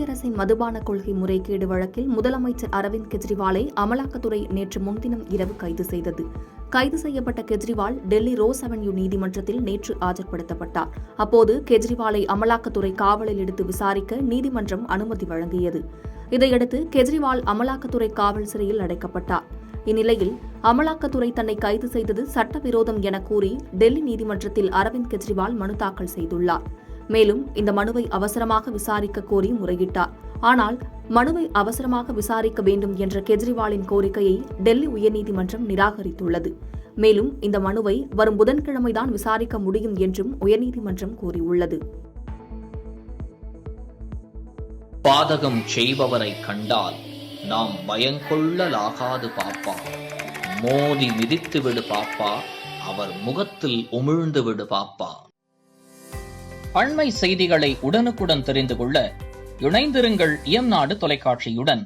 அரசின் மதுபான கொள்கை முறைகேடு வழக்கில் முதலமைச்சர் அரவிந்த் கெஜ்ரிவாலை அமலாக்கத்துறை நேற்று முன்தினம் இரவு கைது செய்தது. கைது செய்யப்பட்ட கெஜ்ரிவால் டெல்லி ரோஸ் அவென்யூ நீதிமன்றத்தில் நேற்று ஆஜர்படுத்தப்பட்டார். அப்போது கெஜ்ரிவாலை அமலாக்கத்துறை காவலில் எடுத்து விசாரிக்க நீதிமன்றம் அனுமதி வழங்கியது. இதையடுத்து கெஜ்ரிவால் அமலாக்கத்துறை காவல் சிறையில் அடைக்கப்பட்டார். இந்நிலையில் அமலாக்கத்துறை தன்னை கைது செய்தது சட்டவிரோதம் என கூறி டெல்லி நீதிமன்றத்தில் அரவிந்த் கெஜ்ரிவால் மனு தாக்கல் செய்துள்ளார். மேலும் இந்த மனுவை அவசரமாக விசாரிக்க கோரி முறையிட்டார். ஆனால் மனுவை அவசரமாக விசாரிக்க வேண்டும் என்ற கெஜ்ரிவாலின் கோரிக்கையை டெல்லி உயர்நீதிமன்றம் நிராகரித்துள்ளது. மேலும் இந்த மனுவை வரும் புதன்கிழமைதான் விசாரிக்க முடியும் என்றும் உயர்நீதிமன்றம் கூறியுள்ளது. பாதகம் செய்பவரை கண்டால் நாம் பயங்கொள்ளலாகாது பாப்பா, மோதி மிதித்து விடு பாப்பா, அவர் முகத்தில் உமிழ்ந்து விடு பாப்பா. அண்மை செய்திகளை உடனுக்குடன் தெரிந்து கொள்ள இணைந்திருங்கள் இயம்நாடு தொலைக்காட்சியுடன்.